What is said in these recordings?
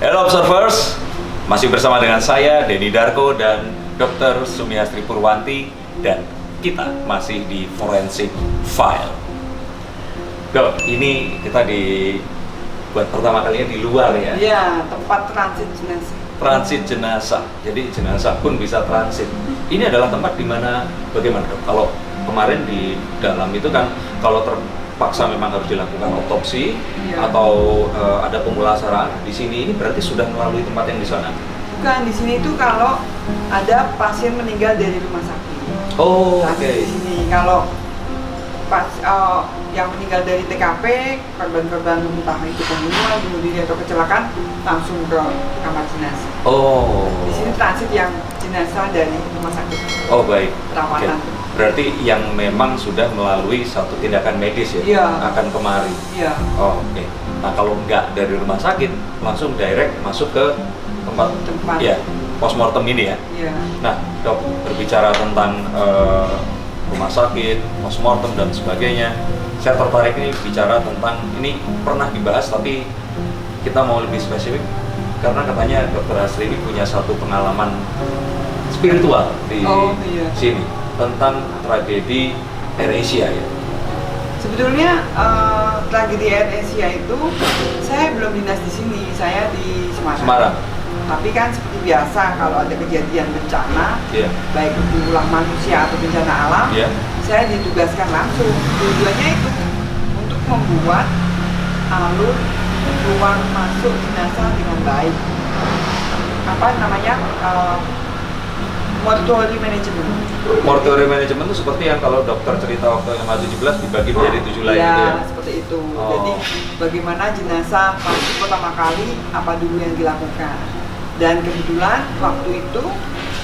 Hello Observers, masih bersama dengan saya Denny Darko dan Dr. Sumiastri Purwanti, dan kita masih di Forensic File. Dok, ini kita buat pertama kalinya di luar ya? Iya, tempat transit jenazah. Transit jenazah, jadi jenazah pun bisa transit. Ini adalah tempat di mana, bagaimana dok? Kalau kemarin di dalam itu kan, kalau terpaksa memang harus dilakukan otopsi atau ada pemulasaraan, di sini ini berarti sudah melalui tempat yang di sana? Bukan, di sini itu kalau ada pasien meninggal dari rumah sakit. Oh, nah, oke. Di sini kalau yang meninggal dari TKP, korban-korban entah itu pembunuhan, bunuh diri atau kecelakaan, langsung ke kamar jenazah. Oh. Di sini transit yang jenazah dari rumah sakit. Oh, baik. Perawatan. Okay. Berarti yang memang sudah melalui satu tindakan medis ya? Iya. Akan kemari? Iya. Oh, oke. Nah, kalau nggak dari rumah sakit, langsung direct masuk ke tempat ya, postmortem ini ya? Iya. Nah, dok, berbicara tentang rumah sakit, postmortem dan sebagainya, saya tertarik ini bicara tentang, ini pernah dibahas tapi kita mau lebih spesifik karena katanya Dr. Asri ini punya satu pengalaman spiritual di sini tentang tragedi AirAsia ya. Sebetulnya tragedi AirAsia itu saya belum dinas di sini, saya di Semarang. Tapi kan seperti biasa kalau ada kejadian bencana, baik itu ulah manusia atau bencana alam, saya ditugaskan langsung. Tujuannya itu untuk membuat alur keluar masuk jenazah dengan baik. Apa namanya? Mortuary management. Mortuary management itu seperti yang kalau dokter cerita waktu MH17 dibagi menjadi 7 lain gitu ya? Seperti itu. Jadi bagaimana jenazah masuk pertama kali, apa dulu yang dilakukan. Dan kebetulan waktu itu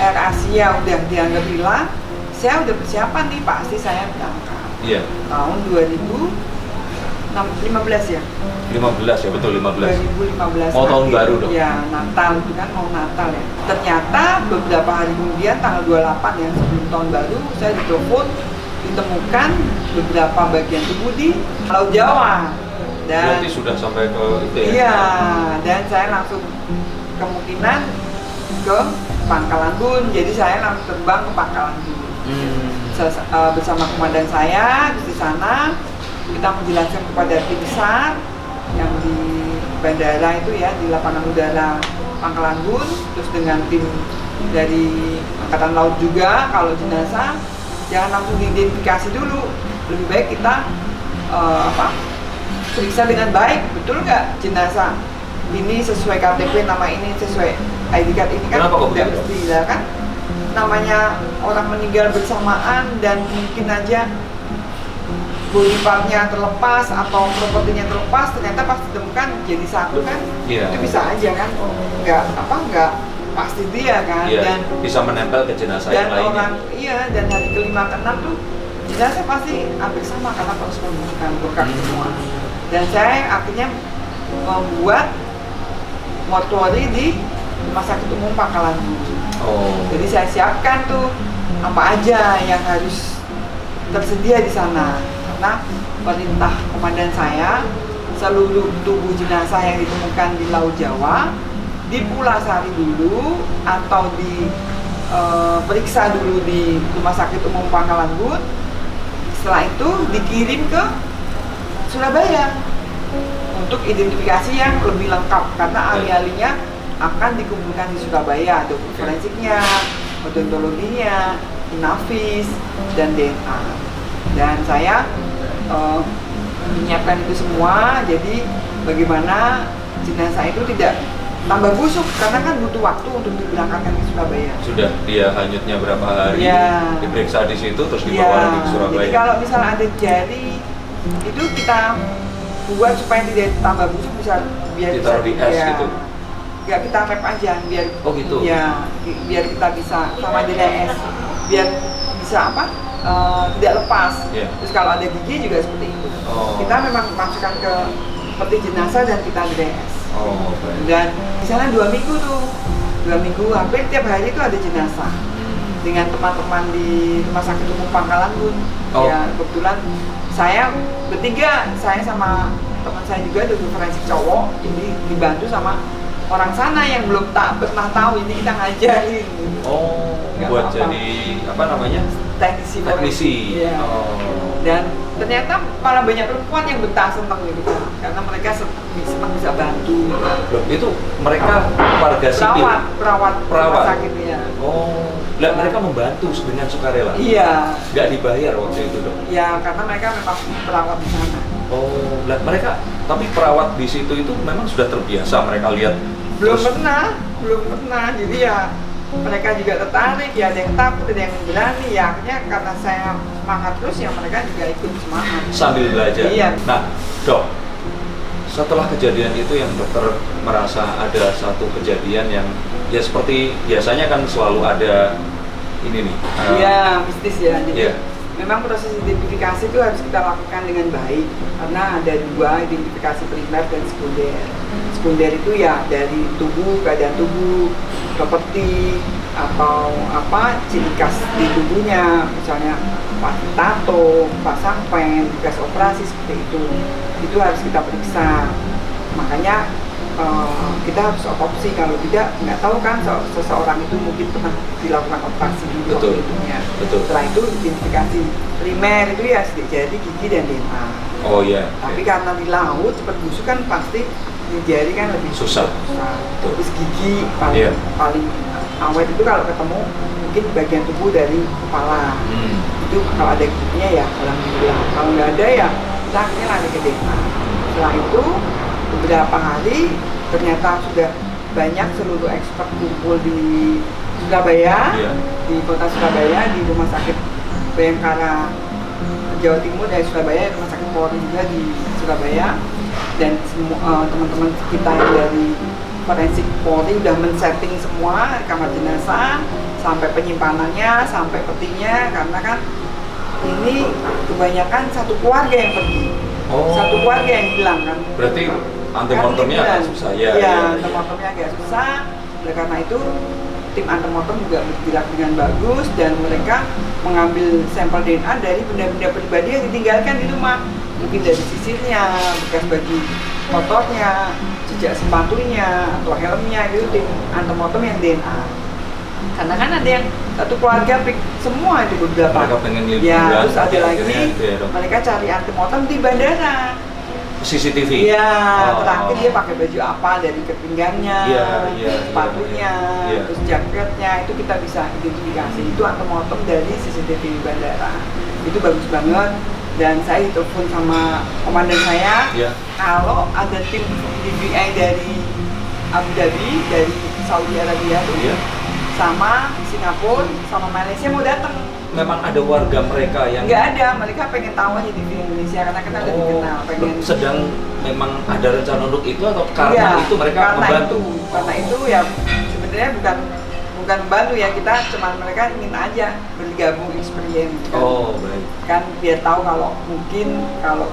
AirAsia udah dianggap hilang, saya udah persiapan nih, pasti saya berangkat. Iya. Tahun 2015 ya? 15 ya, betul 15. 2015. Mau tahun baru dong? Ya, Natal itu kan mau Natal ya. Ternyata beberapa hari kemudian tanggal 28 ya, sebelum tahun baru, saya ditelepon ditemukan beberapa bagian tubuh di Laut Jawa. Dan berarti sudah sampai ke itu ya? Iya, dan saya langsung kemungkinan ke Pangkalan Bun, jadi saya langsung terbang ke Pangkalan Bun. Bersama komandan saya di sana, kita menjelaskan kepada tim SAR yang di bandara itu ya, di lapangan udara Pangkalan Bun, terus dengan tim dari Angkatan Laut juga, kalau jenazah jangan langsung diidentifikasi dulu, lebih baik kita periksa dengan baik, betul nggak jenazah ini sesuai KTP, nama ini sesuai ID card ini kan tidak mesti ya kan, namanya orang meninggal bersamaan dan mungkin aja body partnya terlepas atau propertinya terlepas, ternyata pas ditemukan jadi satu kan, itu bisa aja kan, nggak pasti dia kan, dan bisa menempel ke jenazah yang lainnya. Dan hari kelima keenam tuh jenazah pasti hampir sama karena proses pembusukan bekas semua. Dan saya akhirnya membuat mortuary di Rumah Sakit Umum Pangkalan Bun. Jadi saya siapkan tuh apa aja yang harus tersedia di sana. Karena perintah komandan saya, seluruh tubuh jenazah yang ditemukan di Laut Jawa dipulasari dulu atau diperiksa dulu di Rumah Sakit Umum Pangkalan Bun. Setelah itu dikirim ke Surabaya untuk identifikasi yang lebih lengkap, karena ahli-ahlinya akan dikumpulkan di Surabaya, dokter forensiknya, odontologinya, inafis, dan DNA. Dan saya menyiapkan itu semua, jadi bagaimana jenazah itu tidak tambah busuk, karena kan butuh waktu untuk diberangkatkan ke Surabaya. Sudah dia hanyutnya berapa hari, diperiksa di situ, terus dibawa lagi ke Surabaya. Jadi kalau misalnya ada jari, itu kita buat supaya tidak tambah busuk, bisa biar ditaruh di es gitu. Ya kita wrap aja biar gitu. Ya, biar kita bisa sama dengan es, biar bisa tidak lepas. Terus kalau ada gigi juga seperti itu. Kita memang masukkan ke peti jenazah dan kita gres. Dan di sana 2 minggu tuh, 2 minggu hampir tiap hari itu ada jenazah dengan teman-teman di Rumah Sakit Umum Pangkalan Bun. Ya kebetulan saya bertiga, saya sama teman saya juga dokter forensik cowok, ini dibantu sama orang sana yang belum tak pernah tahu, ini kita ngajarin. Oh, Nggak buat apa-apa. jadi apa namanya? Teknisi forensik. Iya. Oh. Dan ternyata malah banyak perempuan yang betah senang gitu kan, karena mereka senang bisa bantu. Loh, itu mereka warga sipil. Perawat Perawat. rumah sakit ya. Oh, lah mereka membantu dengan sukarela. Iya. Nggak dibayar waktu itu dong. Ya karena mereka memang perawat di sana. Oh, lah mereka tapi perawat di situ itu memang sudah terbiasa mereka lihat. Belum terus- pernah. Jadi ya mereka juga tertarik, ya ada yang takut, ada yang berani. Ya akhirnya karena saya semangat terus, ya mereka juga ikut semangat. sambil belajar. Iya. Nah, dok, setelah kejadian itu yang dokter merasa ada satu kejadian yang ya seperti biasanya kan selalu ada ini nih. Iya, mistis ya. Jadi Iya. memang proses identifikasi itu harus kita lakukan dengan baik karena ada dua, identifikasi primer dan sekunder. Sekunder itu ya dari tubuh, keadaan tubuh, properti atau apa ciri khas di tubuhnya, misalnya tato, pasang pen, bekas operasi seperti itu harus kita periksa. Makanya kita harus otopsi, kalau tidak nggak tahu kan seseorang itu mungkin pernah dilakukan operasi di Betul. tubuhnya. Betul. Setelah itu identifikasi primer itu ya sidik jari, gigi dan DNA. Oh iya. Tapi karena di laut cepat busuk kan pasti di jari kan lebih Susah. Terus gigi paling Iya. paling awet itu kalau ketemu mungkin bagian tubuh dari kepala. Itu kalau ada giginya ya alhamdulillah. Kalau nggak ada ya kita akhirnya lari ke DNA. Setelah itu beberapa hari ternyata sudah banyak seluruh expert kumpul di Surabaya, Iya. di kota Surabaya, di rumah sakit Bayangkara Jawa Timur dari Surabaya, rumah sakit Polri juga di Surabaya, dan semua teman-teman kita yang dari forensik Polri udah men-setting semua kamar jenazah sampai penyimpanannya, sampai petinya, karena kan ini kebanyakan satu keluarga yang pergi, Oh. satu keluarga yang hilang kan. Berarti antemortemnya agak susah ya. Iya, antemortemnya agak susah. Oleh karena itu tim antemortem juga bergerak dengan bagus dan mereka mengambil sampel DNA dari benda-benda pribadi yang ditinggalkan di rumah. Mungkin dari sisirnya, bekas baju kotornya, jejak sepatunya atau helmnya, itu tim antemortem yang DNA. Karena kan ada yang satu keluarga pick semua itu beberapa. Mereka pengen liburan. Ya, terus ada lagi akhirnya itu ya, dok. mereka cari antemortem di bandara. CCTV. Iya, Oh. terakhir dia pakai baju apa dari pinggangnya, Iya, sepatunya, iya. terus jaketnya, itu kita bisa identifikasi. Itu antemortem dari CCTV di bandara. Itu bagus banget. Dan saya ditelepon sama komandan saya, Iya. kalau ada tim DVI dari Abu Dhabi, dari Saudi Arabia tuh, Iya. sama Singapura, sama Malaysia mau datang. Memang ada warga mereka yang Nggak ada, mereka pengen tahu aja TV Indonesia karena kita udah dikenal, pengen. sedang memang ada rencana untuk itu atau karena Iya, itu mereka karena membantu? karena itu ya sebenarnya bukan membantu ya, kita cuman mereka ingin aja bergabung experience kan. Oh, baik. Kan biar tahu kalau mungkin kalau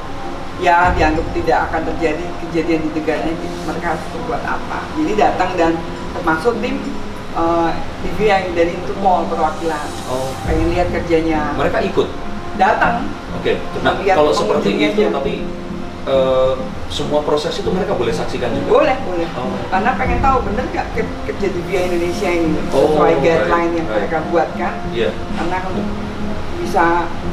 ya dianggap tidak akan terjadi kejadian di negara ini, mereka harus berbuat apa. Jadi datang dan termasuk tim TV yang dari Interpol perwakilan, Oh, pengen lihat kerjanya, mereka ikut. datang. Oke. Nah, lihat kalau seperti pengunjungnya itu aja. tapi semua proses itu mereka boleh saksikan juga. Boleh. Oh. Karena pengen tahu bener nggak kerja di via Indonesia ini Oh, sesuai baik, guideline yang baik. mereka buat kan. Iya. Karena untuk bisa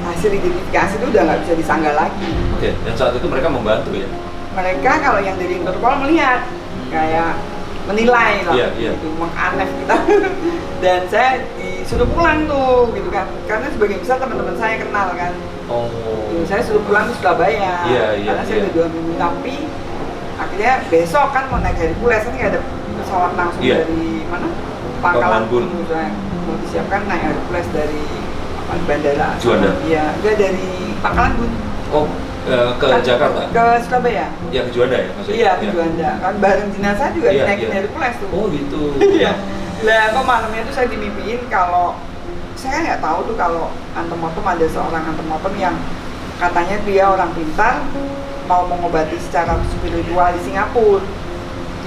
hasil identifikasi itu udah nggak bisa disanggah lagi. Oke. Dan saat itu mereka membantu ya. Mereka kalau yang dari Interpol melihat kayak menilai lah, Iya. gitu, menganef kita. Dan saya disuruh pulang tuh, gitu kan. Karena sebagian besar teman-teman saya kenal kan. Oh. Saya suruh pulang ke Surabaya, Iya, karena saya iya. udah 2 minggu, tapi akhirnya besok kan mau naik Hercules, kan nggak ada pesawat langsung Iya. dari mana? Pangkalan Bun. Misalnya mau disiapkan naik Hercules dari apa, bandara Juanda. Iya, enggak dari Pangkalan Bun. Oh, ke Kan Jakarta. Ke Surabaya. Ya ke Juanda ya maksudnya. Iya, ke Juanda. Kan bareng jenazah juga Iya, naikin iya. Hercules tuh. Oh, gitu. Iya. Lah kok malamnya tuh saya dimimpiin kalau saya nggak tahu tuh kalau antemortem ada seorang antemortem yang katanya dia orang pintar mau mengobati secara spiritual di Singapura.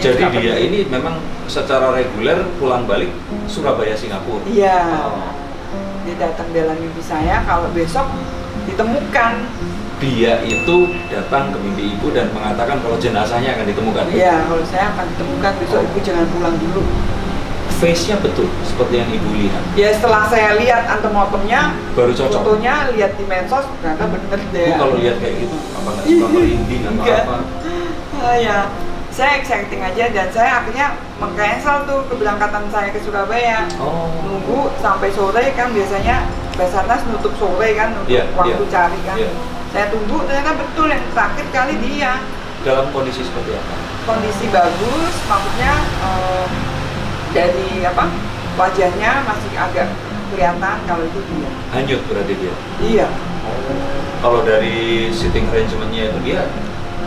Jadi suka dia pergi. ini memang secara reguler pulang balik Surabaya Singapura. Iya. Oh. Dia datang dalam mimpi saya kalau besok ditemukan dia itu datang ke mimpi ibu dan mengatakan kalau jenazahnya akan ditemukan. Iya, kalau saya akan ditemukan besok, ibu jangan pulang dulu. Face-nya betul seperti yang ibu lihat. Ya setelah saya lihat antemortemnya, Baru cocok. fotonya lihat di medsos, ternyata bener deh. Bu kalau lihat kayak gitu apa nggak suka merinding atau Enggak. apa? Ya, saya exciting aja dan saya akhirnya meng-cancel tuh keberangkatan saya ke Surabaya. Oh. Nunggu sampai sore kan biasanya Basarnas nutup sore kan untuk Iya, waktu iya. cari kan. Iya. Saya tunggu ternyata betul yang terakhir kali dia. Dalam kondisi seperti apa? Kondisi bagus, maksudnya dari apa wajahnya masih agak kelihatan kalau itu dia. Hanyut berarti dia. Iya. Kalau dari sitting arrangement-nya itu dia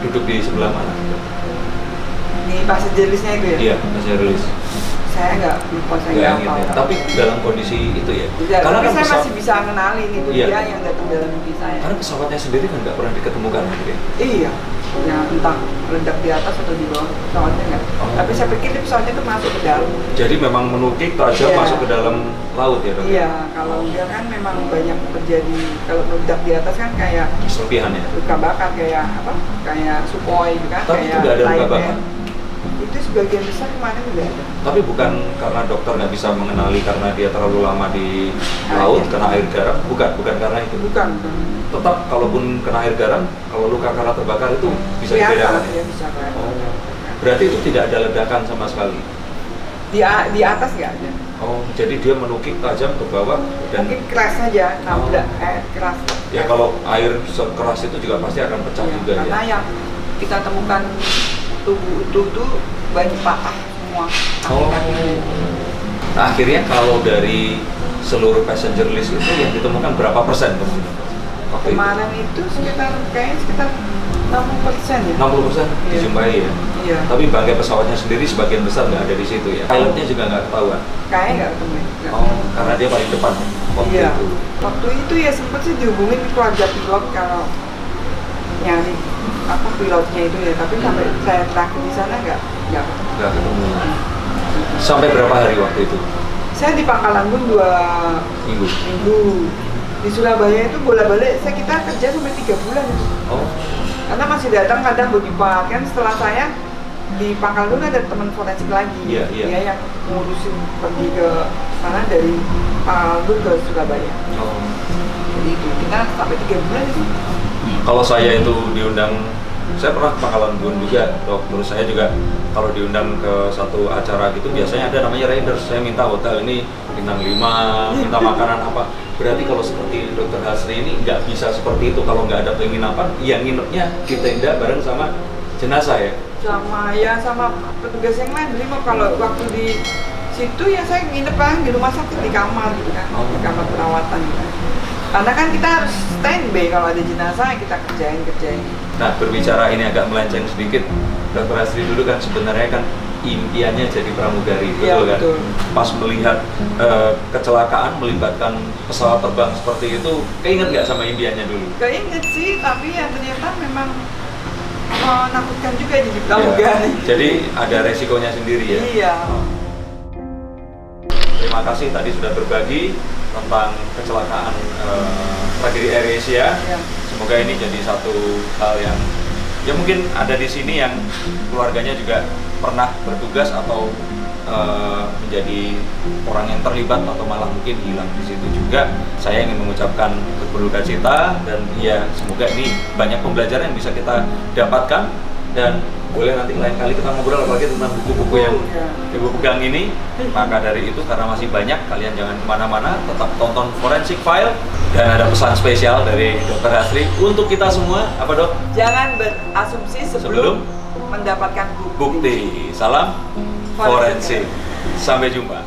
duduk di sebelah mana? Di passenger list-nya itu ya. Iya, masih rilis. Saya nggak lupa, saya Nggak nggak ingat ya. hafal. Tapi dalam kondisi itu ya. Iya, Karena tapi kan saya pesawat, masih bisa ngenalin itu Iya. dia yang datang dalam mimpi saya. karena pesawatnya sendiri kan nggak pernah diketemukan gitu ya. Iya, yang entah meledak di atas atau di bawah pesawatnya nggak. Oh. Tapi saya pikir di pesawatnya itu masuk ke dalam. Jadi memang menukik tajam Iya. masuk ke dalam laut ya dok? Iya, kalau enggak kan memang banyak terjadi. Kalau meledak di atas kan kayak Serpihannya. luka bakar kayak apa? Kayak Sukhoi gitu kan? Tapi itu kayak nggak ada luka Lion bakar? Air. Itu sebagian besar kemarin udah ada. Tapi bukan karena dokter nggak bisa mengenali karena dia terlalu lama di Ah, laut iya. kena air garam, bukan karena itu. Bukan. Tetap kalaupun kena air garam, kalau luka karena terbakar itu bisa dibedakan. Ya, bisa kan. Oh. Berarti itu tidak ada ledakan sama sekali. Di atas nggak ada. Oh, jadi dia menukik tajam ke bawah dan Mungkin keras aja, nabrak keras. ya kalau air sekeras itu juga pasti akan pecah Iya, juga karena ya. yang kita temukan tubuh utuh tuh banyak patah semua. Oh. Kaki-kakinya. Nah, akhirnya kalau dari seluruh passenger list itu yang ditemukan berapa persen kemungkinan? Waktu itu? Kemarin itu kayaknya sekitar 60% ya. 60% Iya. dijumpai ya. Iya. Tapi bangkai pesawatnya sendiri sebagian besar nggak ada di situ ya. Pilotnya juga nggak ketahuan. Kayaknya nggak ketemu. Nggak. Oh, karena dia paling depan waktu Iya. itu. Waktu itu ya sempet sih dihubungin keluarga pilot kalau nyari apa pilotnya itu ya. Tapi sampai saya terakhir di sana nggak ketemu. Nggak ketemu. Sampai berapa hari waktu itu? Saya di Pangkalan Bun 2 Minggu. minggu. Di Surabaya itu bolak-balik kita kerja sampai 3 bulan. Oh, Karena masih datang kadang body part kan setelah saya di Pangkal Bun ada teman forensik lagi. Iya, iya. Dia yang ngurusin pergi ke sana dari Pangkal Bun ke Surabaya. oh. Jadi itu kita sampai 3 bulan itu. Kalau saya itu diundang, saya pernah ke Pangkalan Bun juga, dok. Terus saya juga kalau diundang ke satu acara gitu, biasanya ada namanya riders. Saya minta hotel ini bintang 5, minta makanan apa. Berarti kalau seperti Dokter Hasri ini nggak bisa seperti itu. Kalau nggak ada penginapan, ya nginepnya di tenda bareng sama jenazah ya. Sama petugas yang lain. Jadi kalau waktu di situ ya saya nginep kan di rumah sakit di kamar gitu kan, di kamar perawatan gitu kan. Karena kan kita harus standby kalau ada jenazah kita kerjain. Nah, berbicara ini agak melenceng sedikit, Dokter Hasri dulu kan sebenarnya kan impiannya jadi pramugari, Iya, betul kan? betul. Pas melihat kecelakaan melibatkan pesawat terbang seperti itu, keinget nggak sama impiannya dulu? Keinget sih, tapi ya ternyata memang menakutkan juga jadi pramugari. Iya. Jadi ada resikonya sendiri ya? Iya. Terima kasih tadi sudah berbagi tentang kecelakaan tragedi AirAsia. Iya. Semoga ini jadi satu hal yang ya mungkin ada di sini yang keluarganya juga pernah bertugas atau menjadi orang yang terlibat atau malah mungkin hilang di situ juga. Saya ingin mengucapkan berduka cita dan ya semoga ini banyak pembelajaran yang bisa kita dapatkan dan boleh nanti lain kali kita ngobrol apalagi tentang buku-buku yang ibu pegang ini. Maka dari itu karena masih banyak, kalian jangan kemana-mana, tetap tonton Forensic File dan ada pesan spesial dari Dokter Hasri untuk kita semua. Apa dok? Jangan berasumsi sebelum mendapatkan bukti. Bukti. Salam forensik. Sampai jumpa.